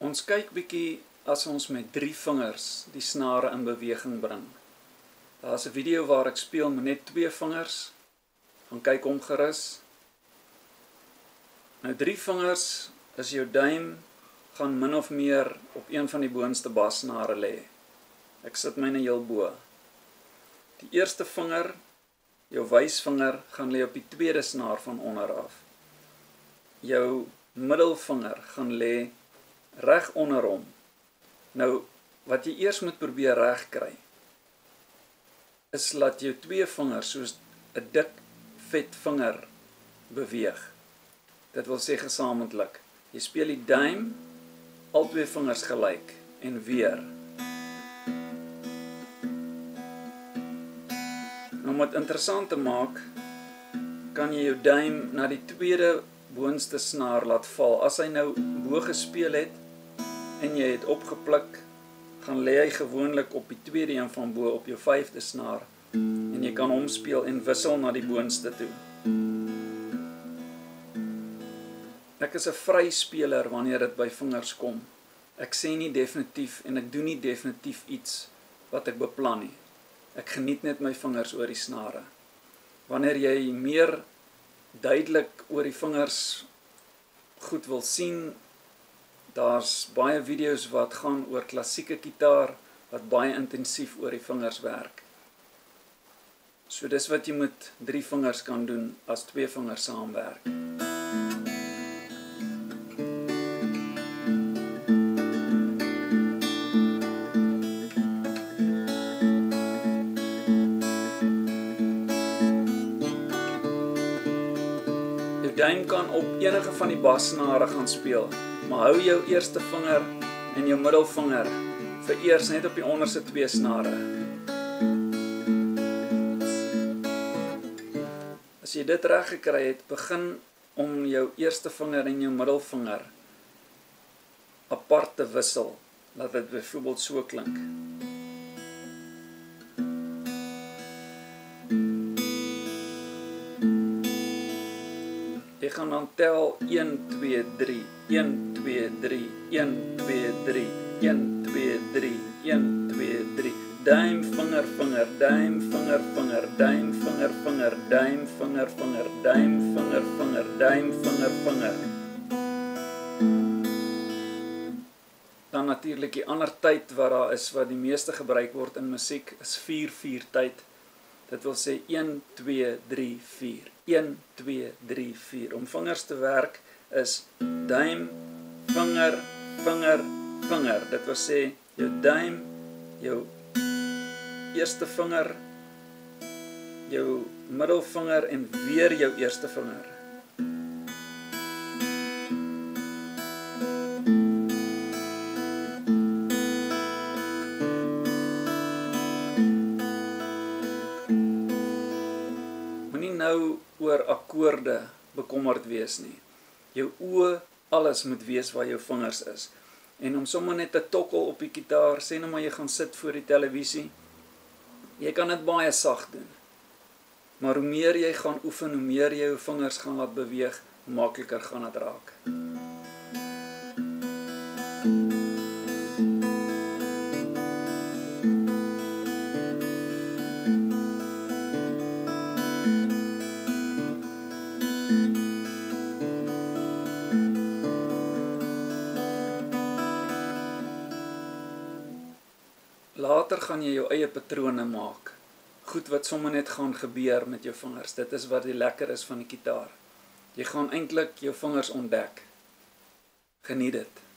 Ons kyk bietjie as ons met 3 vingers die snare in beweging bring. Daar is 'n video waar ek speel met net 2 vingers. Gaan kyk hom gerus. Nou 3 vingers is jou duim gaan min of meer op een van die boonste bassnare lê. Ek sit myne heel bo. Die eerste vinger, jou wysvinger, gaan lê op die tweede snaar van onder af. Jou middelvinger gaan lê reg onder hom. Nou, wat jy eers moet probeer reg kry, is laat jou 2 vingers soos 'n dik, vet vinger beweeg. Dit wil sê gesamentlik. Jy speel die duim, al 2 vingers gelyk, en weer. Om dit interessant te maak, kan jy jou duim na die tweede boonste snaar laat val. As hy nou bo gespeel het, en jy het opgepluk, gaan lê hy gewoonlik op die tweede een van bo op jou 5de snaar, en jy kan hom speel en wissel na die boonste toe. Ek is 'n vry speler wanneer dit by vingers kom. Ek sê nie definitief en ek doen nie definitief iets wat ek beplan nie. Ek geniet net my vingers oor die snare. Wanneer jy meer duidelik oor die vingers goed wil sien, daar's baie video's wat gaan oor klassieke gitaar, wat baie intensief oor die vingers werk. So dis wat jy met 3 vingers kan doen, as 2 vingers saamwerk. Jou duim kan op enige van die bassnare gaan speel, maar hou jou eerste vinger en jou middelvinger vereers net op die onderste 2 snare. As jy dit reg gekry het, begin om jou eerste vinger en jou middelvinger apart te wissel, laat dit byvoorbeeld so klink. Jy gaan dan tel 1, 2, 3, 1, 2, 3, 1, 2, 3, 1, 2, 3, 1, 2, 3. Duim, vinger, vinger, duim, vinger, vinger, duim, vinger, vinger, duim, vinger, vinger, duim, vinger, vinger, duim, vinger, vinger. Dan natuurlik die ander tyd wat daar is, wat die meeste gebruik word in musiek, is 4-4 tyd. Dit wil sê 1, 2, 3, 4. 1, 2, 3, 4. Om vingers te werk is duim, vinger, vinger, vinger. Dit wil sê jou duim, jou eerste vinger, jou middelvinger en weer jou eerste vinger. Moenie nou oor akkoorde bekommerd wees nie. Jou oë, alles moet wees waar jou vingers is. En om sommer net te tokkel op die gitaar, sê nou maar jy gaan sit voor die televisie, jy kan dit baie sag doen. Maar hoe meer jy gaan oefen, hoe meer jy jou vingers gaan laat beweeg, hoe makliker gaan dit raak. Later gaan jy jou eie patrone maak. Goed wat sommer net gaan gebeur met jou vingers. Dit is wat die lekker is van die gitaar. Jy gaan eintlik jou vingers ontdek. Geniet dit.